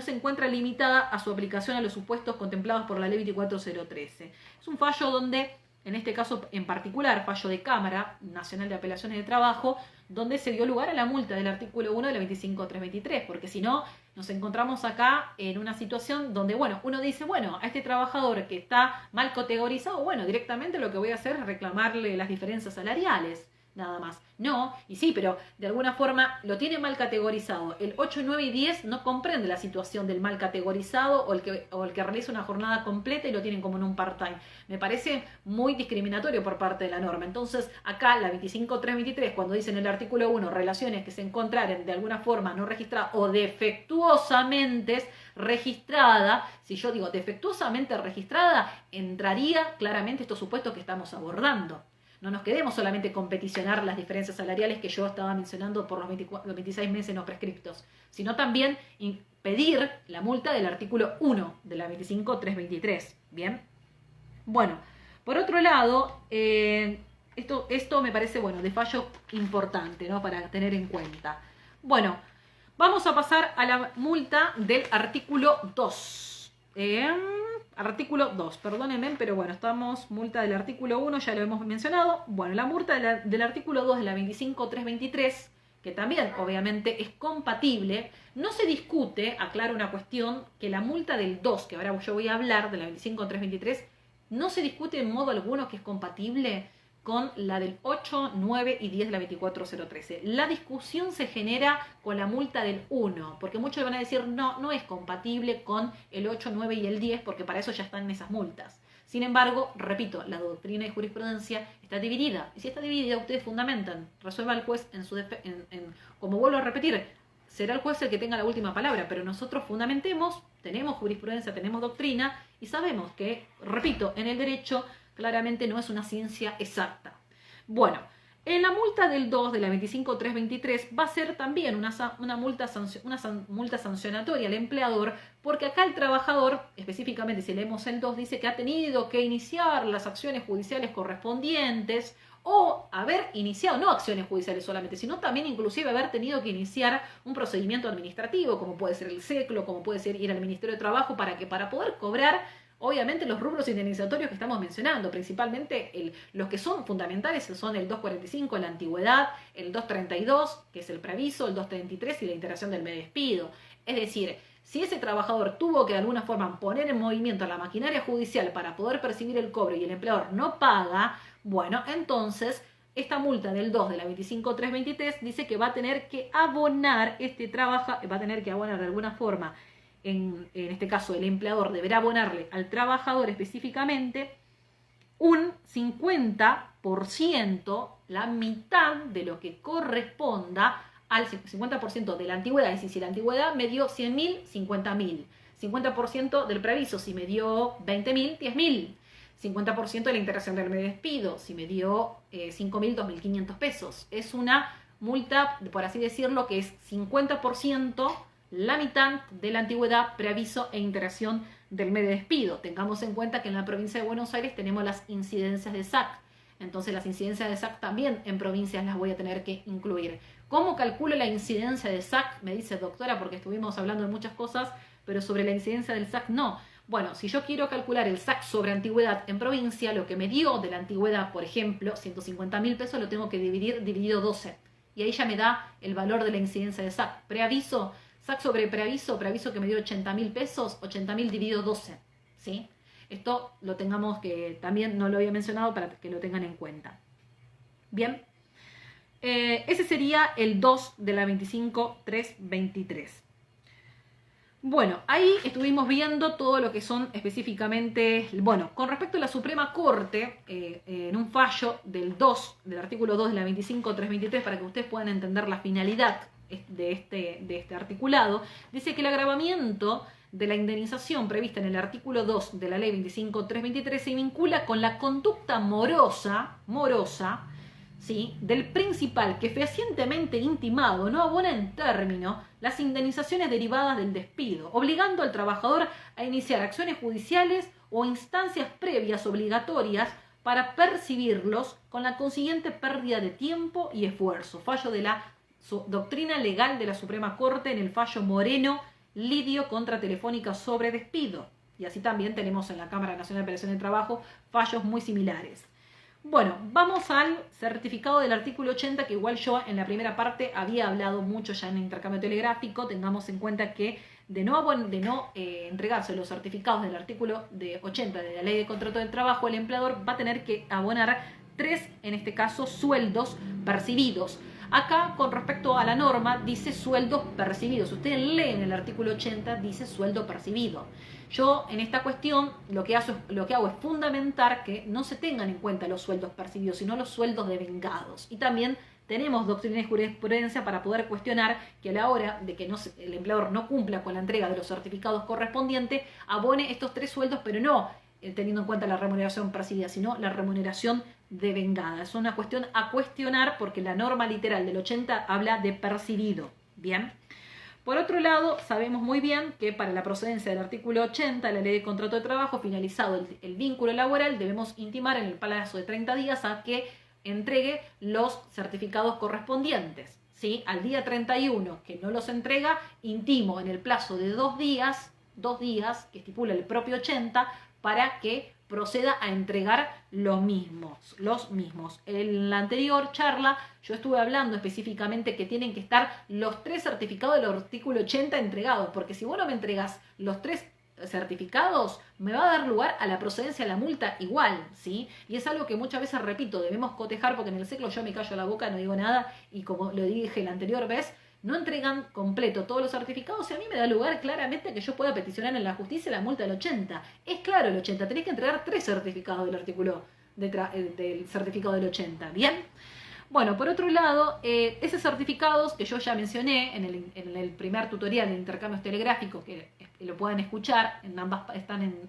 se encuentra limitada a su aplicación a los supuestos contemplados por la ley 24.013. Es un fallo donde, en este caso en particular, fallo de Cámara Nacional de Apelaciones de Trabajo, donde se dio lugar a la multa del artículo 1 de la 25.323, porque si no, nos encontramos acá en una situación donde, bueno, uno dice, bueno, a este trabajador que está mal categorizado, bueno, directamente lo que voy a hacer es reclamarle las diferencias salariales, nada más. No, y sí, pero de alguna forma lo tiene mal categorizado. El 8, 9 y 10 no comprende la situación del mal categorizado o el que realiza una jornada completa y lo tienen como en un part-time. Me parece muy discriminatorio por parte de la norma. Entonces, acá la 25.323, cuando dice en el artículo 1, relaciones que se encontraren de alguna forma no registradas o defectuosamente registrada, si yo digo defectuosamente registrada, entraría claramente estos supuestos que estamos abordando. No nos quedemos solamente con peticionar las diferencias salariales que yo estaba mencionando por los 26 meses no prescriptos, sino también pedir la multa del artículo 1 de la 25.323. ¿Bien? Bueno, por otro lado, esto me parece, bueno, de fallo importante, ¿no? Para tener en cuenta. Bueno, vamos a pasar a la multa del artículo 2. Artículo 2, perdónenme, pero bueno, estamos, multa del artículo 1, ya lo hemos mencionado. Bueno, la multa del artículo 2 de la 25.323, que también obviamente es compatible, no se discute, aclaro una cuestión, que la multa del 2, que ahora yo voy a hablar, de la 25.323, no se discute en modo alguno que es compatible con la del 8, 9 y 10 de la 24.013. La discusión se genera con la multa del 1, porque muchos van a decir, no es compatible con el 8, 9 y el 10, porque para eso ya están esas multas. Sin embargo, repito, la doctrina y jurisprudencia está dividida. Y si está dividida, ustedes fundamentan. Resuelva el juez como vuelvo a repetir, será el juez el que tenga la última palabra, pero nosotros fundamentemos, tenemos jurisprudencia, tenemos doctrina, y sabemos que, repito, en el derecho claramente no es una ciencia exacta. Bueno, en la multa del 2 de la 25.323 va a ser también una multa sancionatoria al empleador, porque acá el trabajador, específicamente si leemos el 2, dice que ha tenido que iniciar las acciones judiciales correspondientes o haber iniciado, no acciones judiciales solamente, sino también inclusive haber tenido que iniciar un procedimiento administrativo, como puede ser el SECLO, como puede ser ir al Ministerio de Trabajo, para poder cobrar obviamente los rubros indemnizatorios que estamos mencionando, principalmente los que son fundamentales son el 245, la antigüedad, el 232, que es el preaviso, el 233 y la integración del despido. Es decir, si ese trabajador tuvo que de alguna forma poner en movimiento la maquinaria judicial para poder percibir el cobro y el empleador no paga, bueno, entonces esta multa del 2 de la 25.323 dice que va a tener que abonar va a tener que abonar de alguna forma. En este caso el empleador deberá abonarle al trabajador específicamente un 50%, la mitad de lo que corresponda al 50% de la antigüedad. Es decir, si la antigüedad me dio 100.000, 50.000. 50% del preaviso, si me dio 20.000, 10.000. 50% de la integración del despido, si me dio 5.000, 2.500 pesos. Es una multa, por así decirlo, que es 50%, la mitad de la antigüedad, preaviso e integración del medio de despido. Tengamos en cuenta que en la provincia de Buenos Aires tenemos las incidencias de SAC. Entonces las incidencias de SAC también en provincias las voy a tener que incluir. ¿Cómo calculo la incidencia de SAC? Me dice doctora, porque estuvimos hablando de muchas cosas, pero sobre la incidencia del SAC no. Bueno, si yo quiero calcular el SAC sobre antigüedad en provincia, lo que me dio de la antigüedad, por ejemplo, 150.000 pesos, lo tengo que dividido 12. Y ahí ya me da el valor de la incidencia de SAC. Preaviso, SAC sobre preaviso que me dio 80.000 pesos, 80.000 dividido 12, ¿sí? Esto lo tengamos que, también no lo había mencionado para que lo tengan en cuenta. Bien, ese sería el 2 de la 25.323. Bueno, ahí estuvimos viendo todo lo que son específicamente, bueno, con respecto a la Suprema Corte, en un fallo del artículo 2 de la 25.323, para que ustedes puedan entender la finalidad de este articulado, dice que el agravamiento de la indemnización prevista en el artículo 2 de la ley 25.323 se vincula con la conducta morosa, ¿sí?, del principal que fehacientemente intimado no abona en término las indemnizaciones derivadas del despido, obligando al trabajador a iniciar acciones judiciales o instancias previas obligatorias para percibirlos con la consiguiente pérdida de tiempo y esfuerzo. Fallo de la doctrina legal de la Suprema Corte en el fallo Moreno Lidio contra Telefónica sobre despido. Y así también tenemos en la Cámara Nacional de Apelación del Trabajo fallos muy similares. Bueno, vamos al certificado del artículo 80, que igual yo en la primera parte había hablado mucho ya en el intercambio telegráfico. Tengamos en cuenta que de no entregarse los certificados del artículo 80 de la Ley de Contrato del Trabajo, el empleador va a tener que abonar 3, en este caso, sueldos percibidos. Acá, con respecto a la norma, dice sueldos percibidos. Ustedes leen el artículo 80, dice sueldo percibido. Yo, en esta cuestión, lo que hago es fundamentar que no se tengan en cuenta los sueldos percibidos, sino los sueldos devengados. Y también tenemos doctrina y jurisprudencia para poder cuestionar que a la hora de que el empleador no cumpla con la entrega de los certificados correspondientes, abone estos 3 sueldos, pero no teniendo en cuenta la remuneración percibida, sino la remuneración devengada. Es una cuestión a cuestionar porque la norma literal del 80 habla de percibido. Bien. Por otro lado, sabemos muy bien que para la procedencia del artículo 80 de la Ley de Contrato de Trabajo, finalizado el vínculo laboral, debemos intimar en el plazo de 30 días a que entregue los certificados correspondientes. ¿Sí? Al día 31 que no los entrega, intimo en el plazo de 2 días, que estipula el propio 80, para que proceda a entregar los mismos. En la anterior charla yo estuve hablando específicamente que tienen que estar los 3 certificados del artículo 80 entregados, porque si vos no me entregas los 3 certificados, me va a dar lugar a la procedencia de la multa igual, ¿sí? Y es algo que muchas veces repito, debemos cotejar, porque en el seclo yo me callo la boca, no digo nada, y como lo dije la anterior vez, no entregan completo todos los certificados y a mí me da lugar claramente que yo pueda peticionar en la justicia la multa del 80. Es claro el 80, tenés que entregar 3 certificados del artículo del certificado del 80, ¿bien? Bueno, por otro lado, esos certificados que yo ya mencioné en el primer tutorial de intercambios telegráficos, que lo pueden escuchar,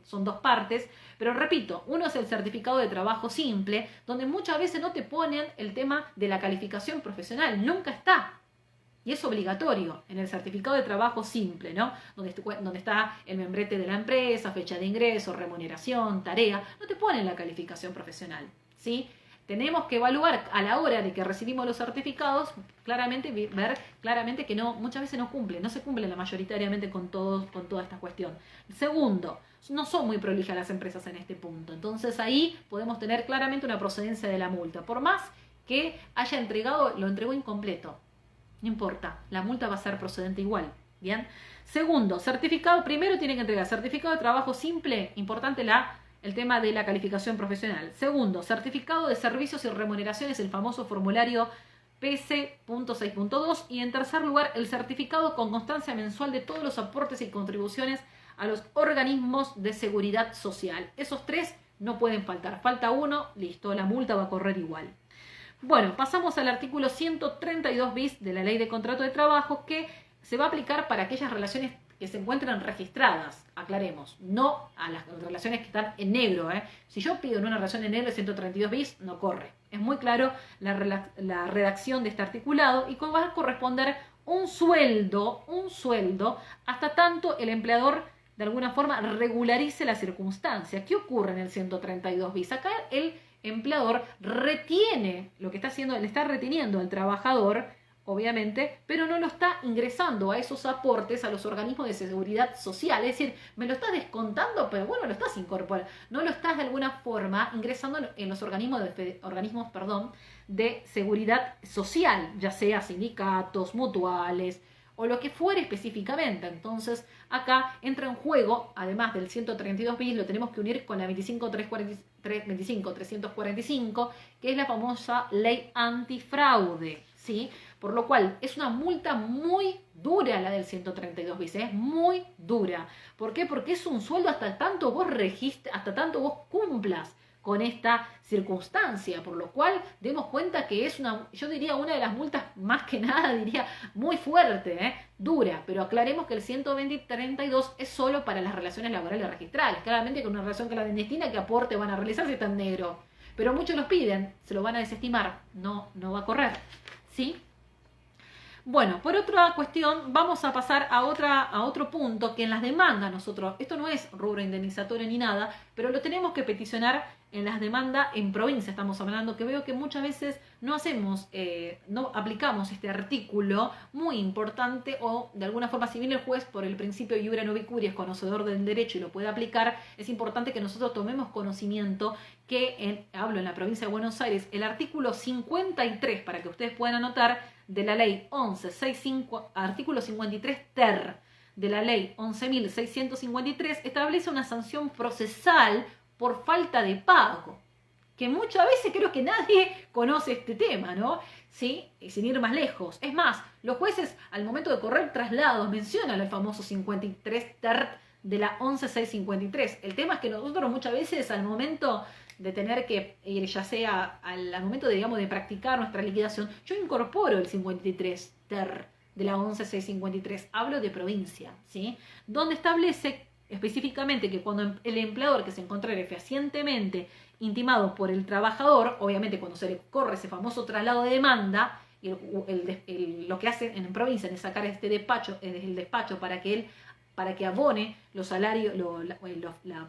son 2 partes, pero repito, uno es el certificado de trabajo simple, donde muchas veces no te ponen el tema de la calificación profesional, nunca está. Y es obligatorio en el certificado de trabajo simple, ¿no? Donde está el membrete de la empresa, fecha de ingreso, remuneración, tarea. No te ponen la calificación profesional, ¿sí? Tenemos que evaluar a la hora de que recibimos los certificados, ver claramente que muchas veces no se cumple mayoritariamente con toda esta cuestión. Segundo, no son muy prolijas las empresas en este punto. Entonces ahí podemos tener claramente una procedencia de la multa. Por más que haya lo entregó incompleto. No importa, la multa va a ser procedente igual, ¿bien? Segundo, primero tiene que entregar certificado de trabajo simple, importante el tema de la calificación profesional. Segundo, certificado de servicios y remuneraciones, el famoso formulario PC.6.2. Y en tercer lugar, el certificado con constancia mensual de todos los aportes y contribuciones a los organismos de seguridad social. Esos 3 no pueden faltar. Falta uno, listo, la multa va a correr igual. Bueno, pasamos al artículo 132 bis de la Ley de Contrato de Trabajo, que se va a aplicar para aquellas relaciones que se encuentran registradas, aclaremos, no a las relaciones que están en negro. Si yo pido en una relación en negro el 132 bis, no corre. Es muy claro la redacción de este articulado y va a corresponder un sueldo, hasta tanto el empleador de alguna forma regularice la circunstancia. ¿Qué ocurre en el 132 bis? Acá el empleador retiene lo que está haciendo, le está reteniendo al trabajador, obviamente, pero no lo está ingresando a esos aportes a los organismos de seguridad social. Es decir, me lo estás descontando, pero bueno, lo estás incorporando. No lo estás de alguna forma ingresando en los organismos de seguridad social, ya sea sindicatos, mutuales o lo que fuere específicamente. Entonces, acá entra en juego, además del 132 bis, lo tenemos que unir con la 25.345, que es la famosa ley antifraude, ¿sí? Por lo cual, es una multa muy dura la del 132 bis, es muy dura. ¿Por qué? Porque es un sueldo hasta tanto vos cumplas con esta circunstancia, por lo cual demos cuenta que es yo diría una de las multas más que nada, muy fuerte, dura, pero aclaremos que el 132 es solo para las relaciones laborales registrales. Claramente con una relación clandestina, ¿qué aporte van a realizar si está en negro? Pero muchos los piden, se lo van a desestimar, no va a correr, ¿sí? Bueno, por otra cuestión, vamos a pasar a otro punto que en las demandas nosotros, esto no es rubro indemnizatorio ni nada, pero lo tenemos que peticionar en las demandas en provincia estamos hablando, que veo que muchas veces no hacemos, no aplicamos este artículo muy importante, o de alguna forma, si bien el juez por el principio iura novi curia es conocedor del derecho y lo puede aplicar, es importante que nosotros tomemos conocimiento que hablo en la provincia de Buenos Aires, el artículo 53, para que ustedes puedan anotar, de la ley 1165, artículo 53 ter de la ley 11.653, establece una sanción procesal por falta de pago, que muchas veces creo que nadie conoce este tema, ¿no? ¿Sí? Y sin ir más lejos. Es más, los jueces al momento de correr traslados mencionan el famoso 53 ter de la 11.653. El tema es que nosotros muchas veces al momento de tener que ir, ya sea al momento de, digamos, de practicar nuestra liquidación, yo incorporo el 53 ter de la 11.653. Hablo de provincia, ¿sí? Donde establece específicamente que cuando el empleador que se encontrare fehacientemente intimado por el trabajador, obviamente cuando se le corre ese famoso traslado de demanda, y lo que hace en provincia es sacar este despacho, el despacho para que abone los salarios,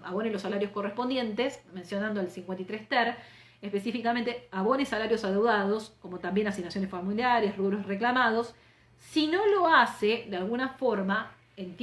abone los salarios correspondientes, mencionando el 53 ter, específicamente abone salarios adeudados, como también asignaciones familiares, rubros reclamados. Si no lo hace de alguna forma, en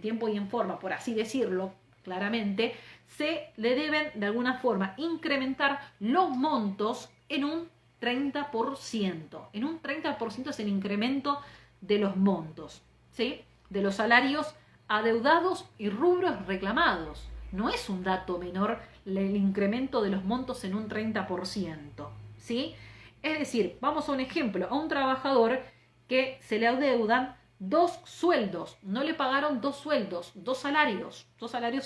tiempo y en forma, por así decirlo claramente, se le deben de alguna forma incrementar los montos en un 30%. En un 30% es el incremento de los montos, ¿sí? De los salarios adeudados y rubros reclamados. No es un dato menor el incremento de los montos en un 30%, ¿sí? Es decir, vamos a un ejemplo, a un trabajador que se le adeudan 2 sueldos, no le pagaron 2 sueldos, 2 salarios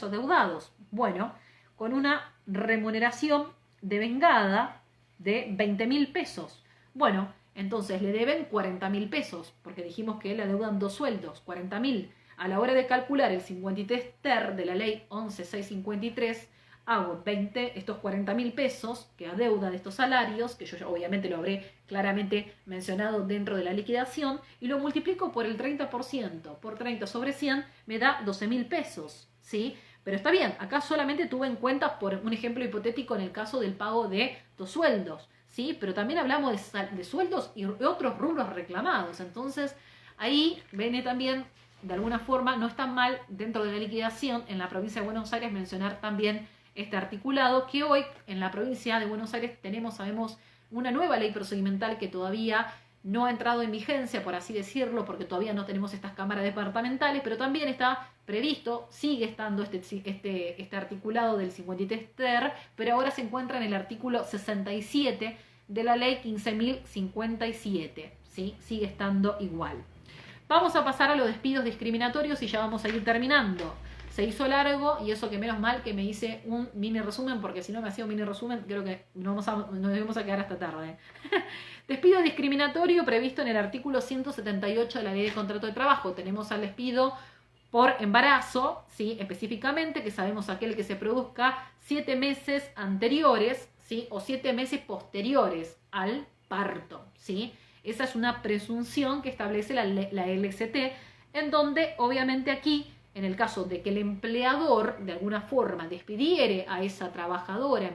adeudados. Bueno, con una remuneración devengada de 20.000 pesos. Bueno, entonces le deben 40.000 pesos, porque dijimos que le adeudan 2 sueldos, 40.000. A la hora de calcular el 53 ter de la ley 11.653, hago estos 40.000 pesos que adeuda de estos salarios, que yo obviamente lo habré claramente mencionado dentro de la liquidación, y lo multiplico por el 30%, por 30 sobre 100 me da 12.000 pesos, ¿sí? Pero está bien, acá solamente tuve en cuenta por un ejemplo hipotético en el caso del pago de 2 sueldos, ¿sí? Pero también hablamos de sueldos y otros rubros reclamados, entonces ahí viene también, de alguna forma, no está mal dentro de la liquidación en la provincia de Buenos Aires mencionar también este articulado, que hoy en la provincia de Buenos Aires sabemos, una nueva ley procedimental que todavía no ha entrado en vigencia, por así decirlo, porque todavía no tenemos estas cámaras departamentales, pero también está previsto, sigue estando este articulado del 53 ter, pero ahora se encuentra en el artículo 67 de la ley 15.057, ¿sí? Sigue estando igual. Vamos a pasar a los despidos discriminatorios y ya vamos a ir terminando. Se hizo largo y eso que menos mal que me hice un mini resumen, porque si no me hacía un mini resumen creo que nos debemos a quedar hasta tarde. Despido discriminatorio previsto en el artículo 178 de la Ley de Contrato de Trabajo. Tenemos al despido por embarazo, ¿sí? Específicamente, que sabemos aquel que se produzca 7 meses anteriores, ¿sí? O 7 meses posteriores al parto, ¿sí? Esa es una presunción que establece la LCT, en donde obviamente aquí, en el caso de que el empleador de alguna forma despidiere a esa trabajadora,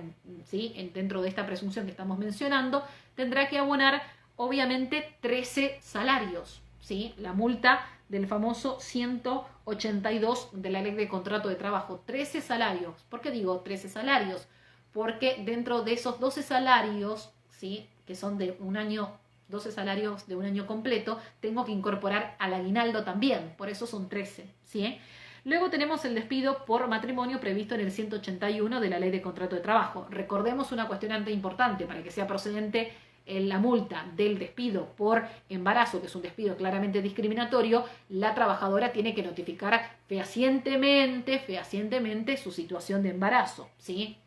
¿sí? Dentro de esta presunción que estamos mencionando, tendrá que abonar obviamente 13 salarios, ¿sí? La multa del famoso 182 de la Ley de Contrato de Trabajo, 13 salarios. ¿Por qué digo 13 salarios? Porque dentro de esos 12 salarios, ¿sí? Que son de un año, 12 salarios de un año completo, tengo que incorporar al aguinaldo también, por eso son 13, ¿sí? Luego tenemos el despido por matrimonio previsto en el 181 de la Ley de Contrato de Trabajo. Recordemos una cuestionante importante: para que sea procedente la multa del despido por embarazo, que es un despido claramente discriminatorio, la trabajadora tiene que notificar fehacientemente su situación de embarazo, ¿sí?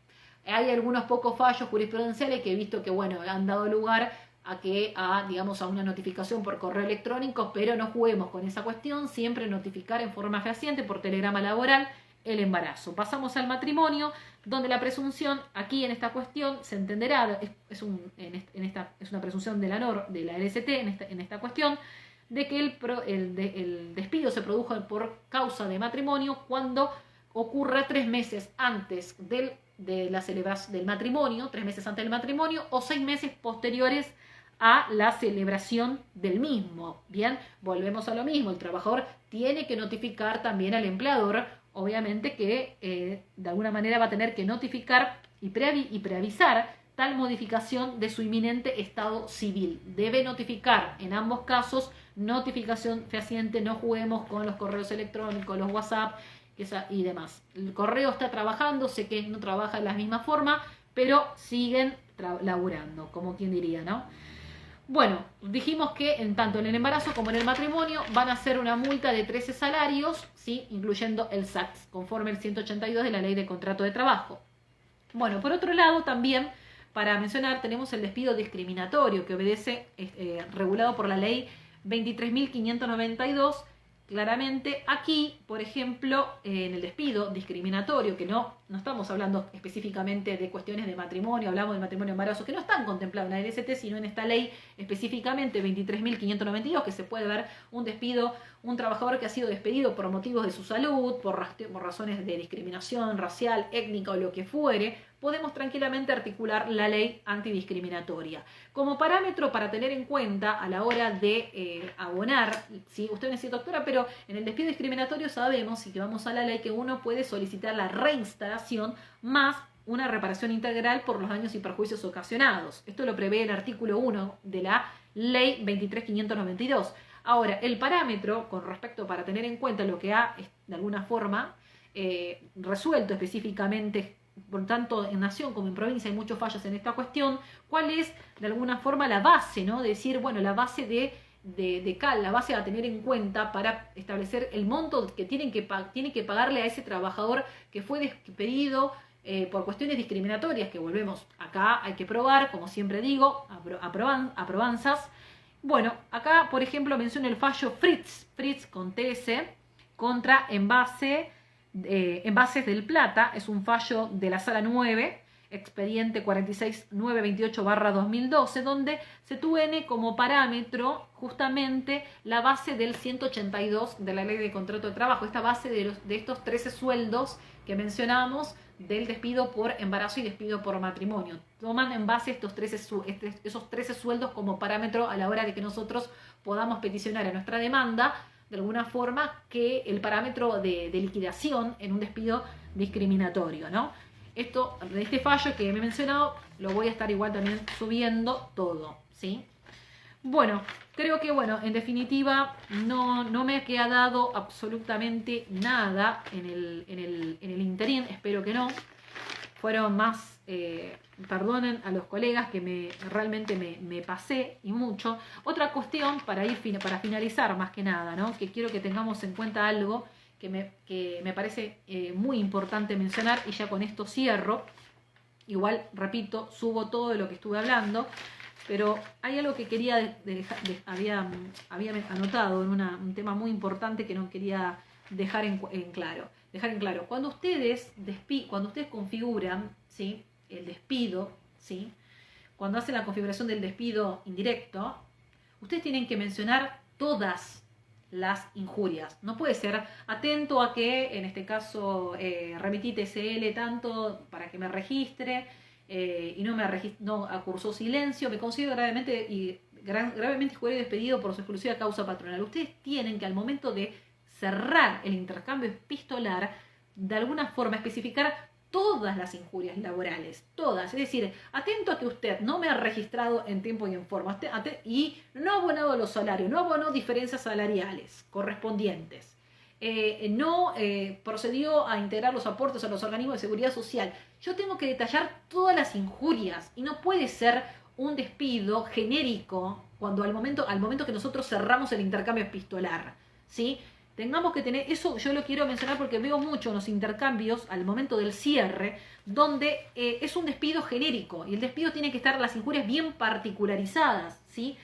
Hay algunos pocos fallos jurisprudenciales que he visto que, bueno, han dado lugar digamos, a una notificación por correo electrónico, pero no juguemos con esa cuestión, siempre notificar en forma fehaciente por telegrama laboral el embarazo. Pasamos al matrimonio, donde la presunción, aquí en esta cuestión, se entenderá, es una presunción de la LCT en esta cuestión, de que el despido se produjo por causa de matrimonio cuando ocurra 3 meses antes del de la celebración del matrimonio, 3 meses antes del matrimonio, o 6 meses posteriores a la celebración del mismo. Bien, volvemos a lo mismo, el trabajador tiene que notificar también al empleador, obviamente que de alguna manera va a tener que notificar y preavisar tal modificación de su inminente estado civil. Debe notificar en ambos casos, notificación fehaciente, no juguemos con los correos electrónicos, los WhatsApp y demás. El correo está trabajando, sé que no trabaja de la misma forma, pero siguen laburando, como quien diría, ¿no? Bueno, dijimos que tanto en el embarazo como en el matrimonio van a ser una multa de 13 salarios, ¿sí? Incluyendo el SACS, conforme el 182 de la Ley de Contrato de Trabajo. Bueno, por otro lado, también para mencionar, tenemos el despido discriminatorio que obedece, regulado por la Ley 23.592. Claramente aquí, por ejemplo, en el despido discriminatorio, que no estamos hablando específicamente de cuestiones de matrimonio, hablamos de matrimonio embarazo, que no están contemplados en la LST, sino en esta ley específicamente 23.592, que se puede ver un despido, un trabajador que ha sido despedido por motivos de su salud, por razones de discriminación racial, étnica o lo que fuere. Podemos tranquilamente articular la ley antidiscriminatoria. Como parámetro para tener en cuenta a la hora de abonar, ¿sí? Usted me dice, doctora, pero en el despido discriminatorio sabemos, y que vamos a la ley, que uno puede solicitar la reinstalación más una reparación integral por los daños y perjuicios ocasionados. Esto lo prevé el artículo 1 de la ley 23.592. Ahora, el parámetro con respecto para tener en cuenta lo que ha, de alguna forma, resuelto específicamente, por tanto en nación como en provincia hay muchos fallos en esta cuestión, cuál es de alguna forma la base, ¿no? De decir, bueno, la base la base a tener en cuenta para establecer el monto que tiene que pagarle a ese trabajador que fue despedido por cuestiones discriminatorias, que volvemos, acá hay que probar, como siempre digo, aprobanzas. Bueno, acá por ejemplo menciono el fallo Fritz con TS contra Envases del Plata. Es un fallo de la Sala 9, expediente 46928/2012, donde se tiene como parámetro justamente la base del 182 de la Ley de Contrato de Trabajo, esta base de estos 13 sueldos que mencionamos del despido por embarazo y despido por matrimonio. Toman en base esos 13 sueldos como parámetro a la hora de que nosotros podamos peticionar a nuestra demanda de alguna forma que el parámetro de liquidación en un despido discriminatorio, ¿no? Este fallo que me he mencionado lo voy a estar igual también subiendo todo, ¿sí? Bueno, creo que en definitiva no me ha quedado absolutamente nada en el interín, espero que no. Fueron más, perdonen a los colegas que realmente me pasé y mucho. Otra cuestión para finalizar más que nada, ¿no? Que quiero que tengamos en cuenta algo que me parece muy importante mencionar, y ya con esto cierro. Igual, repito, subo todo de lo que estuve hablando, pero hay algo que quería había anotado en un tema muy importante que no quería dejar en claro. Cuando ustedes configuran, ¿sí?, el despido, ¿sí?, cuando hacen la configuración del despido indirecto, ustedes tienen que mencionar todas las injurias. No puede ser atento a que, en este caso, remití TCL tanto para que me registre y no acursó silencio, me considero gravemente injuriado y despedido por su exclusiva causa patronal. Ustedes tienen que, al momento de cerrar el intercambio epistolar, de alguna forma especificar todas las injurias laborales, todas. Es decir, atento a que usted no me ha registrado en tiempo y en forma y no ha abonado los salarios, no abonó diferencias salariales correspondientes, no procedió a integrar los aportes a los organismos de seguridad social. Yo tengo que detallar todas las injurias y no puede ser un despido genérico cuando al momento que nosotros cerramos el intercambio epistolar, ¿sí? Tengamos que tener, eso yo lo quiero mencionar porque veo mucho en los intercambios al momento del cierre, donde es un despido genérico y el despido tiene que estar las injurias bien particularizadas, ¿sí?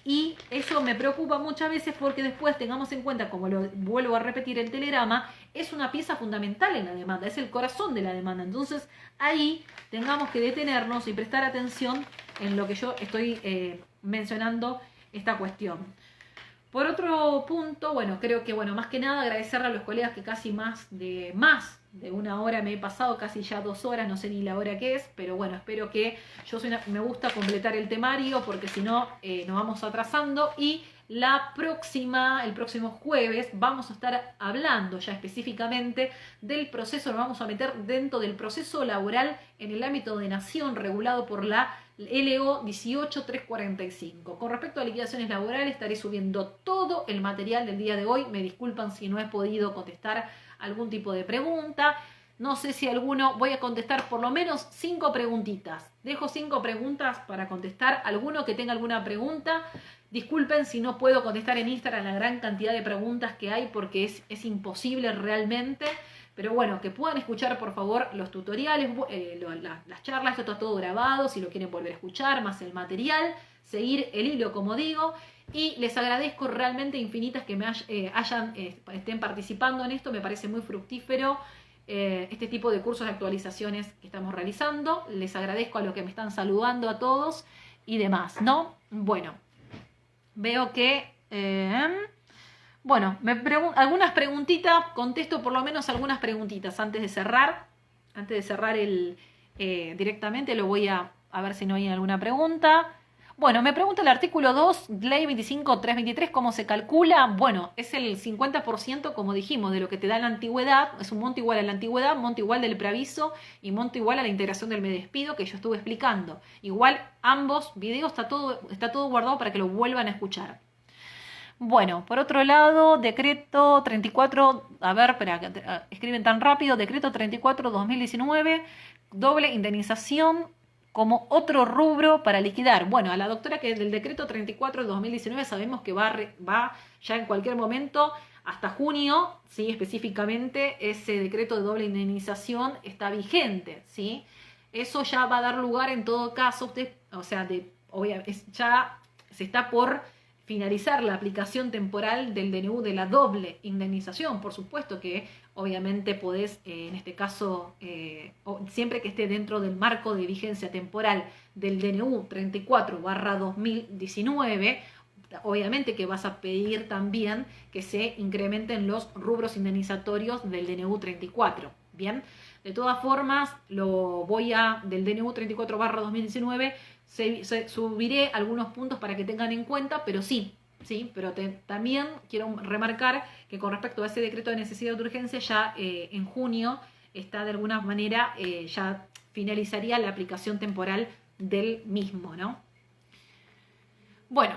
Y eso me preocupa muchas veces porque después tengamos en cuenta, como lo vuelvo a repetir, el telegrama es una pieza fundamental en la demanda, es el corazón de la demanda. Entonces ahí tengamos que detenernos y prestar atención en lo que yo estoy mencionando esta cuestión. Por otro punto, bueno, creo que, bueno, más que nada agradecerle a los colegas que casi más de 1 hora me he pasado, casi ya 2 horas, no sé ni la hora que es, pero bueno, espero que me gusta completar el temario porque si no nos vamos atrasando y el próximo jueves vamos a estar hablando ya específicamente del proceso, nos vamos a meter dentro del proceso laboral en el ámbito de nación regulado por la LO 18345. Con respecto a liquidaciones laborales, estaré subiendo todo el material del día de hoy. Me disculpan si no he podido contestar algún tipo de pregunta. No sé si voy a contestar por lo menos 5 preguntitas. Dejo 5 preguntas para contestar. Alguno que tenga alguna pregunta. Disculpen si no puedo contestar en Instagram la gran cantidad de preguntas que hay porque es imposible realmente. Pero bueno, que puedan escuchar por favor los tutoriales, las charlas, esto está todo grabado, si lo quieren volver a escuchar, más el material, seguir el hilo como digo. Y les agradezco realmente infinitas que estén participando en esto, me parece muy fructífero este tipo de cursos de actualizaciones que estamos realizando. Les agradezco a los que me están saludando a todos y demás, ¿no? Bueno, veo que... Bueno, algunas preguntitas, contesto por lo menos algunas preguntitas antes de cerrar. Antes de cerrar directamente lo voy a ver si no hay alguna pregunta. Bueno, me pregunta el artículo 2, ley 25.323, ¿cómo se calcula? Bueno, es el 50%, como dijimos, de lo que te da la antigüedad. Es un monto igual a la antigüedad, monto igual del preaviso y monto igual a la integración del despido que yo estuve explicando. Igual ambos videos está todo guardado para que lo vuelvan a escuchar. Bueno, por otro lado, decreto 34, a ver, espera, escriben tan rápido, decreto 34-2019, doble indemnización como otro rubro para liquidar. Bueno, a la doctora que del decreto 34-2019 sabemos que va ya en cualquier momento, hasta junio, ¿sí? Específicamente, ese decreto de doble indemnización está vigente, ¿sí? Eso ya va a dar lugar en todo caso, ya se está por finalizar la aplicación temporal del DNU de la doble indemnización. Por supuesto que obviamente podés, en este caso, siempre que esté dentro del marco de vigencia temporal del DNU 34/2019, obviamente que vas a pedir también que se incrementen los rubros indemnizatorios del DNU 34. Bien, de todas formas, del DNU 34/2019 subiré algunos puntos para que tengan en cuenta, pero sí, pero también quiero remarcar que con respecto a ese decreto de necesidad de urgencia, ya en junio está de alguna manera, ya finalizaría la aplicación temporal del mismo, ¿no? Bueno,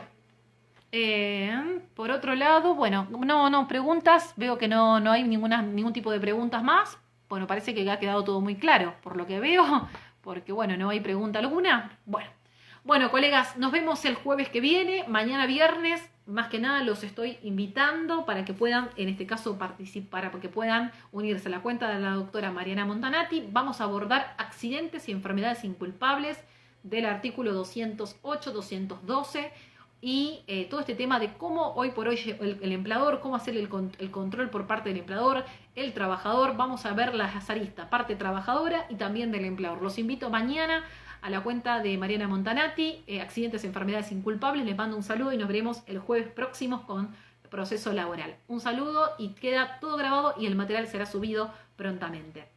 por otro lado, bueno, no preguntas, veo que no hay ningún tipo de preguntas más. Bueno, parece que ha quedado todo muy claro, por lo que veo, porque bueno, no hay pregunta alguna. Bueno, colegas, nos vemos el jueves que viene, mañana viernes. Más que nada los estoy invitando para que puedan, en este caso, participar, para que puedan unirse a la cuenta de la doctora Mariana Montanati. Vamos a abordar accidentes y enfermedades inculpables del artículo 208, 212 y todo este tema de cómo hoy por hoy el empleador, cómo hacer el control por parte del empleador, el trabajador. Vamos a ver las aristas, parte trabajadora y también del empleador. Los invito mañana a la cuenta de Mariana Montanati, accidentes y enfermedades inculpables. Les mando un saludo y nos veremos el jueves próximo con proceso laboral. Un saludo y queda todo grabado y el material será subido prontamente.